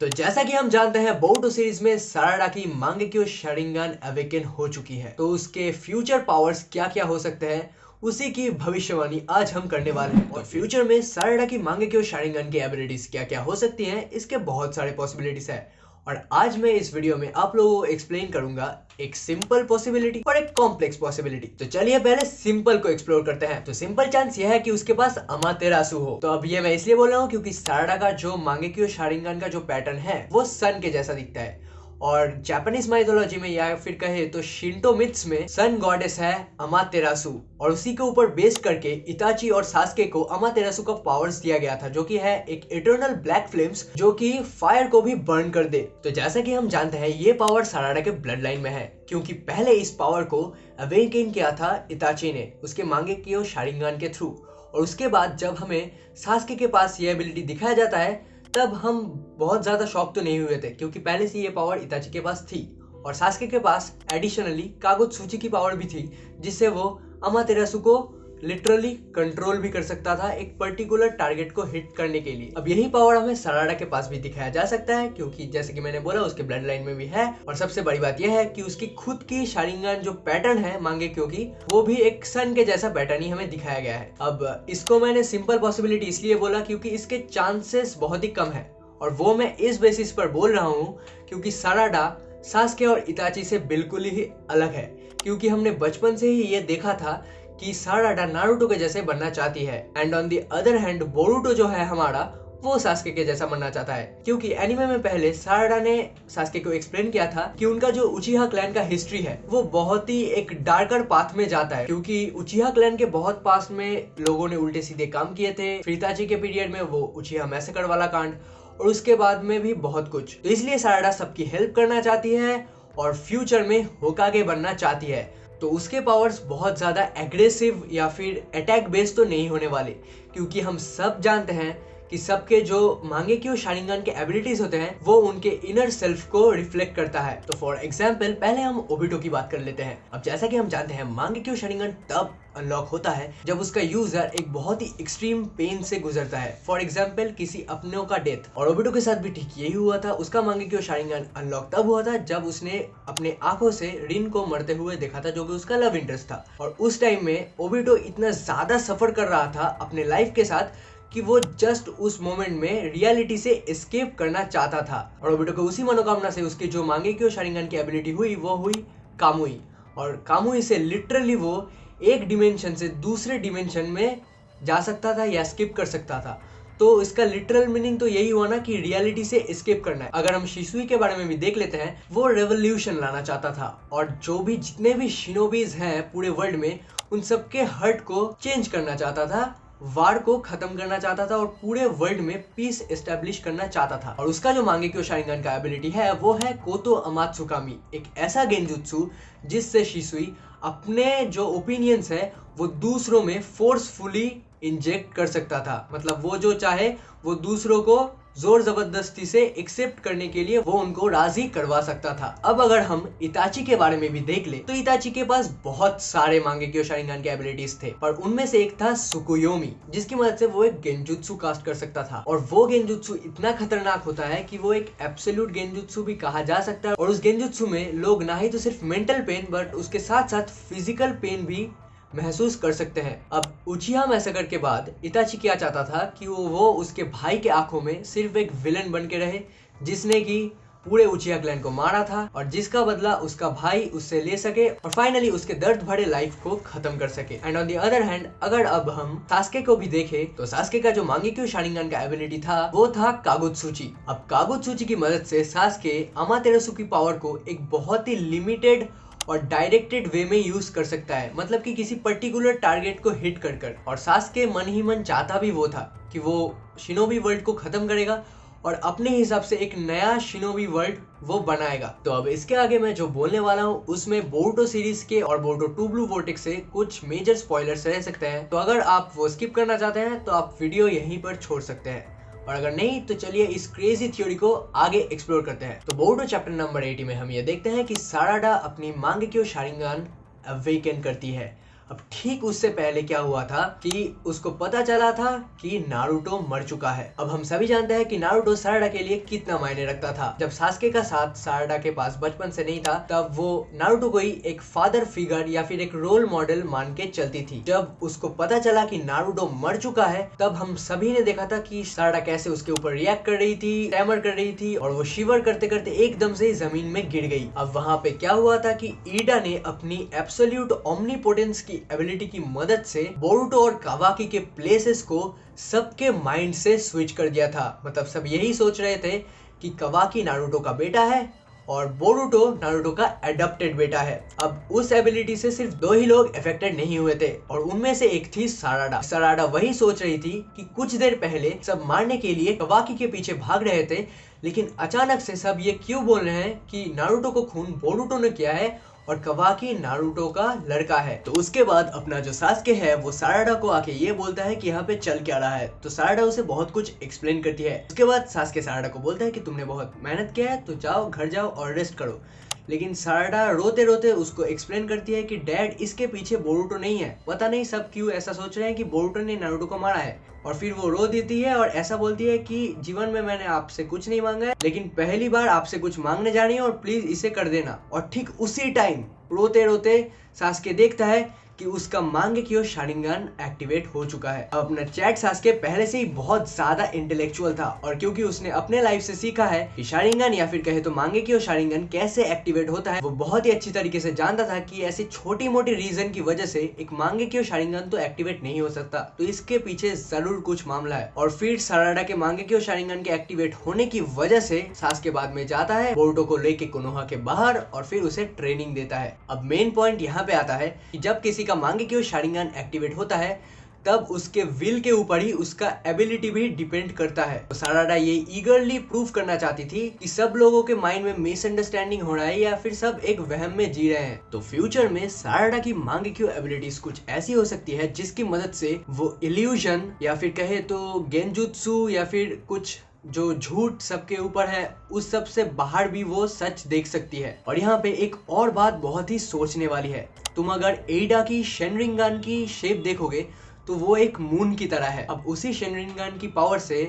तो जैसा कि हम जानते हैं बोरुटो सीरीज में साराडा की मांगेक्यो शारिंगन अवेकन हो चुकी है, तो उसके फ्यूचर पावर्स क्या क्या हो सकते हैं उसी की भविष्यवाणी आज हम करने वाले हैं। और फ्यूचर में साराडा की मांगेक्यो शारिंगन की एबिलिटीज क्या क्या हो सकती हैं, इसके बहुत सारे पॉसिबिलिटीज है। और आज मैं इस वीडियो में आप लोगों को एक्सप्लेन करूंगा एक सिंपल पॉसिबिलिटी और एक कॉम्प्लेक्स पॉसिबिलिटी। तो चलिए पहले सिंपल को एक्सप्लोर करते हैं। तो सिंपल चांस यह है कि उसके पास अमातेरासु हो। तो अब ये मैं इसलिए बोल रहा हूँ क्योंकि साराडा का जो मांगेक्यो शारिंगन का जो पैटर्न है वो सन के जैसा दिखता है। और जापानीज माइथोलॉजी में या फिर कहे तो शिंटो मिथ्स में सन गॉडेस है अमातेरासु, और उसी के ऊपर बेस करके इताची और सास्के को अमातेरासु का पावर्स दिया गया था, जो कि है एक इटर्नल ब्लैक फ्लेम्स जो कि फायर को भी बर्न कर दे। तो जैसा कि हम जानते हैं ये पावर साराडा के ब्लड लाइन में है, क्योंकि पहले इस पावर को अवेकन किया था इताची ने उसके मांगेक्यो शारिंगन के थ्रू। और उसके बाद जब हमें सास्के के पास ये एबिलिटी दिखाया जाता है तब हम बहुत ज्यादा शॉक तो नहीं हुए थे, क्योंकि पहले से ये पावर इताची के पास थी और सास्के के पास एडिशनली कागुत्सुची की पावर भी थी, जिससे वो अमातेरासु को लिटरली कंट्रोल भी कर सकता था एक पर्टिकुलर टारगेट को हिट करने के लिए। अब यही पावर हमें साराडा के पास भी दिखाया जा सकता है, क्योंकि जैसे कि मैंने बोला उसके ब्लड लाइन में भी है। और सबसे बड़ी बात यह है कि उसकी खुद की शारिंगन जो पैटर्न है मांगेक्यो की, वो भी एक सन के जैसा पैटर्न ही हमें दिखाया गया है। अब इसको मैंने सिंपल पॉसिबिलिटी इसलिए बोला क्योंकि इसके चांसेस बहुत ही कम है, और वो मैं इस बेसिस पर बोल रहा हूँ क्योंकि साराडा सास्के और इताची से बिल्कुल ही अलग है। क्योंकि हमने बचपन से ही ये देखा था कि साराडा नारुतो के जैसे बनना चाहती है, and on the other hand Boruto जो है हमारा वो सास्के के जैसा बनना चाहता है। क्योंकि एनिमे में पहले साराडा ने सास्के को एक्सप्लेन किया था कि उनका जो उचिहा क्लैन का हिस्ट्री है वो बहुत ही एक डार्कर पाथ में जाता है, क्योंकि उचिहा क्लैन के बहुत पास में लोगों ने उल्टे सीधे काम किए थे। इताची के पीरियड में वो उचिहा मैसेकर वाला कांड, और उसके बाद में भी बहुत कुछ। तो इसलिए साराडा सबकी हेल्प करना चाहती है और फ्यूचर में होकागे बनना चाहती है। तो उसके पावर्स बहुत ज्यादा एग्रेसिव या फिर अटैक बेस्ड तो नहीं होने वाले, क्योंकि हम सब जानते हैं कि सबके जो मांगेक्यो शारिंगन के एबिलिटीज होते हैं वो उनके इनर सेल्फ को रिफ्लेक्ट करता है। तो फॉर एग्जांपल पहले हम ओबिटो की बात कर लेते हैं। अब जैसा कि हम जानते हैं मांगेक्यो शारिंगन तब अनलॉक होता है जब उसका यूजर एक बहुत ही एक्सट्रीम पेन से गुजरता है, फॉर एग्जांपल किसी अपनों का डेथ। और ओबिटो के साथ भी ठीक यही हुआ था। उसका मांगेक्यो शारिंगन अनलॉक तब हुआ था जब उसने अपने आंखों से रिन को मरते हुए देखा था, जो कि उसका लव इंटरेस्ट था। और उस टाइम में ओबिटो इतना ज्यादा सफर कर रहा था अपने लाइफ के साथ कि वो जस्ट उस मोमेंट में रियलिटी से एस्केप करना चाहता था। और ओबिटो को उसी मनोकामना से उसकी जो मांगेक्यो शारिंगन की एबिलिटी हुई वो हुई कामुई। और कामुई से लिटरली वो एक डिमेंशन से दूसरे डिमेंशन में जा सकता था या स्किप कर सकता था। तो इसका लिटरल मीनिंग तो यही हुआ ना कि रियलिटी से एस्केप करना है। अगर हम शिसुई के बारे में भी देख लेते हैं, वो रेवोल्यूशन लाना चाहता था, और जो भी जितने भी शिनोबीज हैं पूरे वर्ल्ड में उन सबके हर्ट को चेंज करना चाहता था, वार को खत्म करना चाहता था और पूरे वर्ल्ड में पीस एस्टेब्लिश करना चाहता था। और उसका जो मांगेक्यो शारिंगन का एबिलिटी है वो है कोतो अमात्सुकामी, एक ऐसा गेंजुत्सु जिससे शिसुई अपने जो ओपिनियंस है वो दूसरों में फोर्सफुली इंजेक्ट कर सकता था। मतलब वो जो चाहे वो दूसरों को जोर जबरदस्ती से एक्सेप्ट करने के लिए वो उनको राजी करवा सकता था। अब अगर हम इताची के बारे में भी देख ले तो इताची के पास बहुत सारे मांगेक्यो शारिंगन के एबिलिटीज थे, और उनमें से एक था सुकुयोमी, जिसकी मदद से वो एक गेंजुत्सु कास्ट कर सकता था। और वो गेंजुत्सु इतना खतरनाक होता है कि वो एक एब्सोल्यूट गेंजुत्सु भी कहा जा सकता है। और उस गेंजुत्सु में लोग ना ही तो सिर्फ मेंटल पेन बट उसके साथ साथ फिजिकल पेन भी महसूस कर सकते हैं। अब उचिहा मैसेकर के बाद इताची क्या चाहता था कि वो उसके भाई के आंखों में सिर्फ एक विलन बन के रहे, जिसने कि पूरे उचिहा क्लैन को मारा था और जिसका बदला उसका भाई उससे ले सके और फाइनली उसके दर्द भरे लाइफ को खत्म कर सके। And on the other hand अगर अब हम सास्के को भी देखें तो सास्के का जो मांगेक्यो शारिंगन का एबिलिटी था वो था कागुत्सुची। अब कागुत्सुची की मदद से सास्के अमातेरासु की पावर को एक बहुत ही लिमिटेड और डायरेक्टेड वे में यूज कर सकता है, मतलब कि किसी पर्टिकुलर टारगेट को हिट कर। और सास्के मन ही मन चाहता भी वो था कि वो शिनोबी वर्ल्ड को खत्म करेगा और अपने हिसाब से एक नया शिनोबी वर्ल्ड वो बनाएगा। तो अब इसके आगे मैं जो बोलने वाला हूँ उसमें बोरुटो सीरीज के और बोरुटो टू ब्लू वोर्टेक्स से कुछ मेजर स्पॉयलर्स रह सकते हैं। तो अगर आप वो स्किप करना चाहते हैं तो आप वीडियो यहीं पर छोड़ सकते हैं, और अगर नहीं तो चलिए इस क्रेजी थ्योरी को आगे एक्सप्लोर करते हैं। तो बोरुटो चैप्टर नंबर 80 में हम ये देखते हैं कि साराडा अपनी मांगेक्यो शारिंगन अवेकन करती है। अब ठीक उससे पहले क्या हुआ था कि उसको पता चला था कि नारुतो मर चुका है। अब हम सभी जानते हैं कि नारुतो साराडा के लिए कितना मायने रखता था। जब सास्के का साथ साराडा के पास बचपन से नहीं था, तब वो नारुतो को ही एक फादर फिगर या फिर एक रोल मॉडल मान के चलती थी। जब उसको पता चला कि नारुतो मर चुका है, तब हम सभी ने देखा था कि साराडा कैसे उसके ऊपर रिएक्ट कर रही थी, ट्रेमर कर रही थी और वो शिवर करते करते एकदम से जमीन में गिर गई। अब वहां पे क्या हुआ था कि ईडा ने अपनी एब्सोल्यूट ओमनीपोटेंस की एबिलिटी की मदद से बोरुतो और कावाकी के प्लेसेस को सबके माइंड से स्विच कर दिया था। मतलब सब यही सोच रहे थे कि कावाकी नारुतो का बेटा है और बोरुतो नारुतो का एडॉप्टेड बेटा है। अब उस एबिलिटी से सिर्फ 2 ही लोग अफेक्टेड नहीं हुए थे और उनमें से एक थी साराडा। साराडा वही सोच रही थी कि कुछ देर पहले सब मारने के लिए कावाकी के पीछे भाग रहे थे, लेकिन अचानक से सब ये क्यों बोल रहे हैं कि नारुतो को खून बोरुतो ने किया है और कावाकी नारुतो का लड़का है। तो उसके बाद अपना जो सास्के है वो साराडा को आके ये बोलता है कि यहाँ पे चल क्या रहा है। तो साराडा उसे बहुत कुछ एक्सप्लेन करती है। उसके बाद सास्के साराडा को बोलता है कि तुमने बहुत मेहनत किया है, तो जाओ घर जाओ और रेस्ट करो। लेकिन साराडा रोते रोते उसको एक्सप्लेन करती है कि डैड, इसके पीछे बोरुतो नहीं है। पता नहीं सब क्यों ऐसा सोच रहे हैं कि बोरुतो ने नारुतो को मारा है। और फिर वो रो देती है और ऐसा बोलती है कि जीवन में मैंने आपसे कुछ नहीं मांगा है, लेकिन पहली बार आपसे कुछ मांगने जा रही है और प्लीज इसे कर देना। और ठीक उसी टाइम रोते रोते सास्के देखता है कि उसका मांगेक्यो शारिंगन एक्टिवेट हो चुका है। अब अपना चैट सास्के पहले से ही बहुत ज्यादा इंटेलेक्चुअल था और क्योंकि उसने अपने लाइफ से सीखा है कि शारिंगन या फिर कहे तो मांगेक्यो शारिंगन कैसे एक्टिवेट होता है, वो बहुत ही अच्छी तरीके से जानता था कि ऐसी छोटी मोटी रीजन की वजह से एक मांगेक्यो शारिंगन तो एक्टिवेट नहीं हो सकता, तो इसके पीछे जरूर कुछ मामला है। और फिर साराडा के मांगेक्यो शारिंगन के एक्टिवेट होने की वजह से सास्के बाद में जाता है बोरुतो को लेके कोनोहा के बाहर और फिर उसे ट्रेनिंग देता है। अब मेन पॉइंट यहाँ पे आता है कि जब किसी का मांगेक्यो शारिंगन एक्टिवेट होता है, तब उसके विल के ऊपर ही उसका एबिलिटी भी डिपेंड करता है। तो साराडा ये ईगरली प्रूव करना चाहती थी कि सब लोगों के माइंड में मिसअंडरस्टैंडिंग हो रहा है या फिर सब एक वहम में जी रहे हैं। तो फ्यूचर में साराडा की मांगेक्यो एबिलिटीज कुछ ऐसी हो सकती है जिसकी मदद से वो इल्यूजन या फिर कहे तो गेंजुत्सु या फिर कुछ जो झूठ सबके ऊपर है उस सब से बाहर भी वो सच देख सकती है। और यहाँ पे एक और बात बहुत ही सोचने वाली है। तुम अगर एडा की शेनरिंगन की शेप देखोगे तो वो एक मून की तरह है। अब उसी शेनरिंगन की पावर से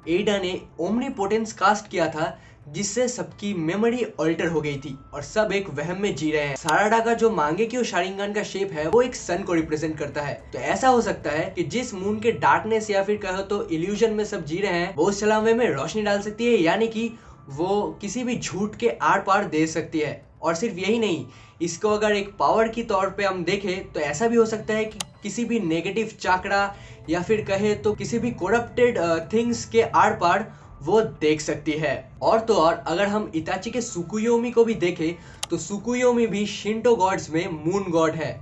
एडा ने ओमनीपोटेंस कास्ट किया था, जिससे सबकी मेमोरी अल्टर हो गई थी और सब एक वहम में जी रहे हैं। साराडा का जो मांगेक्यो शारिंगन का शेप है वो एक सन को रिप्रेजेंट करता है। तो ऐसा हो सकता है कि जिस मून के डार्कनेस या फिर कहो तो इल्यूजन में सब जी रहे हैं, वो उस छलावे में रोशनी डाल सकती है, यानी कि वो किसी भी झूठ के आर पार दे सकती है। और सिर्फ यही नहीं, इसको अगर एक पावर की तौर पे हम देखें तो ऐसा भी हो सकता है कि किसी भी नेगेटिव चाकरा या फिर कहे तो किसी भी करप्टेड थिंग्स के आर पार वो देख सकती है। और तो और अगर हम इताची के सुकुयोमी को भी देखें तो सुकुयोमी भी शिंटो गॉड्स में मून गॉड है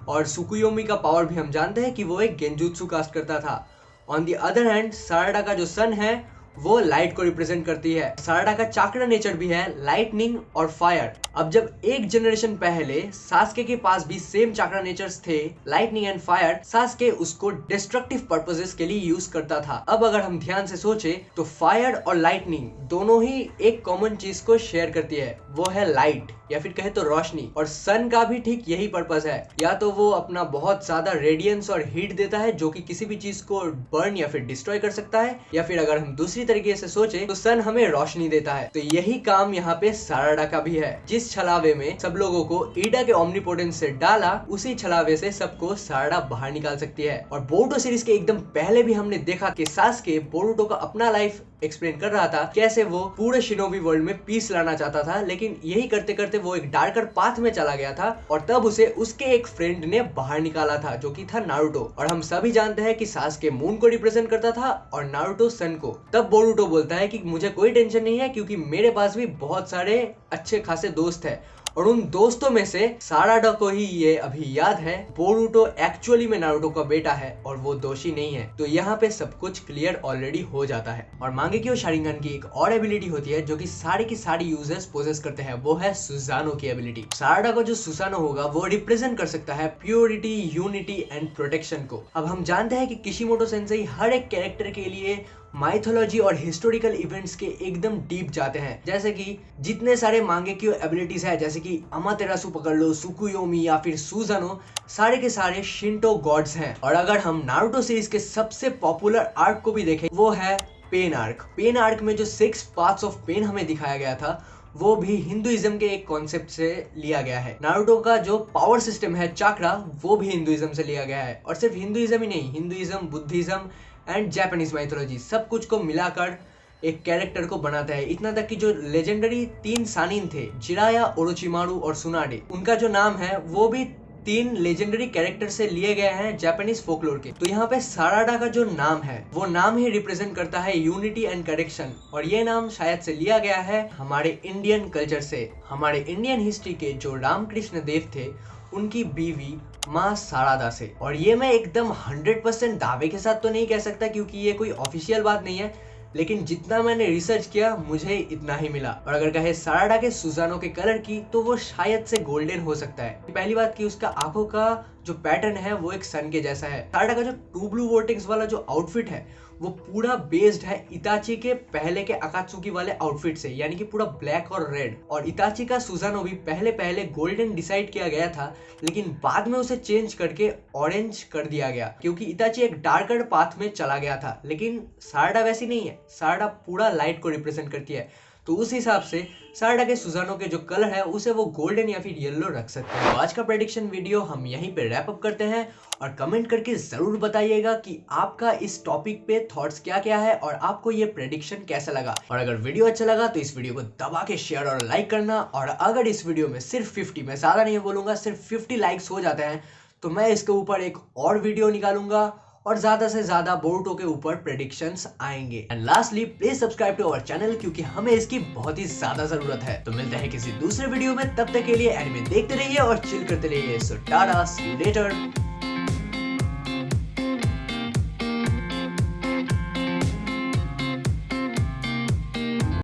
और सुकुयोमी का पावर भी हम जानते हैं कि वो एक गेंजुत्सु कास्ट करता था। On the other hand Sarada का जो सन है वो लाइट को रिप्रेजेंट करती है। साराडा का चाक्रा नेचर भी है लाइटनिंग और फायर। अब जब एक जनरेशन पहले सास्के के पास भी सेम चाक्रा नेचर्स थे, लाइटनिंग एंड फायर, सास्के उसको डिस्ट्रक्टिव पर्पसेस के लिए यूज करता था। अब अगर हम ध्यान से सोचे तो फायर और लाइटनिंग दोनों ही एक कॉमन चीज को शेयर करती है, वो है लाइट या फिर कहे तो रोशनी। और सन का भी ठीक यही पर्पस है, या तो वो अपना बहुत ज्यादा रेडियंस और हीट देता है जो कि किसी भी चीज को बर्न या फिर डिस्ट्रॉय कर सकता है, या फिर अगर हम दूसरी तरीके से सोचे तो सन हमें रोशनी देता है। तो यही काम यहाँ पे साराडा का भी है। जिस छलावे में सब लोगों को ईडा के ओमनीपोटेंस से डाला, उसी छलावे से सबको साराडा बाहर निकाल सकती है। और बोरुतो सीरीज के एकदम पहले भी हमने देखा कि सास्के बोरुतो का अपना लाइफ एक्सप्लेन कर रहा था, कैसे वो पूरे शिनोबी वर्ल्ड में पीस लाना चाहता था, लेकिन यही करते करते वो एक डार्कर पाथ में चला गया था और तब उसे उसके एक फ्रेंड ने बाहर निकाला था जो कि था नारुतो। और हम सभी जानते हैं कि सास्के मून को रिप्रेजेंट करता था और नारुतो सन को। तब बोरुतो बोलता है कि मुझे कोई टेंशन नहीं है क्योंकि मेरे पास भी बहुत सारे अच्छे खासे दोस्त हैं, और उन दोस्तों में से साराडा को ही ये अभी याद है बोरुतो एक्चुअली में नारुतो का बेटा है और वो दोषी नहीं है। तो यहाँ पे सब कुछ क्लियर ऑलरेडी हो जाता है। और मांगेक्यो शारिंगन की एक और एबिलिटी होती है जो कि सारे की सारी यूजर्स पोजेस करते हैं, वो है सुजानो की एबिलिटी। साराडा को जो सुजानो होगा वो रिप्रेजेंट कर सकता है प्योरिटी, यूनिटी एंड प्रोटेक्शन को। अब हम जानते हैं कि किशिमोटो सेंसेई हर एक कैरेक्टर के लिए माइथोलॉजी और हिस्टोरिकल इवेंट्स के एकदम डीप जाते हैं, जैसे कि जितने सारे मांगेक्यू एबिलिटीज है, जैसे कि अमातेरासु पकड़ लो, सुकुयोमी या फिर सुजानो, सारे के सारे शिंटो गॉड्स हैं। और अगर हम नारुतो सीरीज के सबसे पॉपुलर आर्क को भी देखें, वो है पेन आर्क। पेन आर्क में जो 6 पार्ट्स ऑफ पेन हमें दिखाया गया था, वो भी हिंदुइज्म के एक कॉन्सेप्ट से लिया गया है। नारुतो का जो पावर सिस्टम है चाक्रा, वो भी हिंदुइज्म से लिया गया है। और सिर्फ हिंदुइज्म ही नहीं, Hinduism, Buddhism and Japanese mythology सब कुछ को मिलाकर एक कैरेक्टर को बनाता है। इतना तक कि जो लेजेंडरी 3 सानिन थे, जिराया, ओरोचिमारू और सुनाडे, उनका जो नाम है वो भी 3 लेजेंडरी कैरेक्टर से लिए गए हैं जापानीज फोकलोर के। तो यहाँ पे साराडा का जो नाम है, वो नाम ही रिप्रेजेंट करता है यूनिटी एंड करेक्शन। और ये नाम शायद से लिया गया है हमारे इंडियन कल्चर से। हमारे इंडियन हिस्ट्री के जो रामकृष्ण देव थे, उनकी बीवी माँ सारादा से। और ये मैं एकदम 100% दावे के साथ तो नहीं कह सकता, क्योंकि ये कोई ऑफिशियल बात नहीं है, लेकिन जितना मैंने रिसर्च किया मुझे इतना ही मिला। और अगर कहे साराडा के सुजानो के कलर की, तो वो शायद से गोल्डन हो सकता है। पहली बात कि उसका आंखों का जो पैटर्न है वो एक सन के जैसा है। साराडा का जो ट्रू ब्लू वोर्टेक्स वाला जो आउटफिट है, वो पूरा बेस्ड है इताची के पहले के अकात्सुकी वाले आउटफिट से, यानी कि पूरा ब्लैक और रेड। और इताची का सुजानो भी पहले गोल्डन डिसाइड किया गया था, लेकिन बाद में उसे चेंज करके ऑरेंज कर दिया गया, क्योंकि इताची एक डार्कर पाथ में चला गया था। लेकिन साराडा वैसी नहीं है, साराडा पूरा लाइट को रिप्रेजेंट करती है। तो उस हिसाब से साराडा के सुजानो के जो कलर है, उसे वो गोल्डन या फिर येलो रख सकते हैं। तो आज का प्रेडिक्शन वीडियो हम यहीं पे रैप अप करते हैं, और कमेंट करके जरूर बताइएगा कि आपका इस टॉपिक पे थॉट्स क्या क्या है और आपको ये प्रेडिक्शन कैसा लगा। और अगर वीडियो अच्छा लगा तो इस वीडियो को दबा के शेयर और लाइक करना। और अगर इस वीडियो में सिर्फ 50, मैं ज्यादा नहीं बोलूंगा, सिर्फ 50 लाइक्स हो जाते हैं, तो मैं इसके ऊपर एक और वीडियो निकालूंगा और ज्यादा से ज्यादा बोरुटो के ऊपर प्रेडिक्शंस आएंगे। And lastly, please subscribe to our channel, क्योंकि हमें इसकी बहुत ही ज्यादा जरूरत है। तो मिलते हैं किसी दूसरे वीडियो में, तब तक के लिए एनिमे देखते रहिए और चिल करते रहिए। सो टाटा, सी यू लेटर।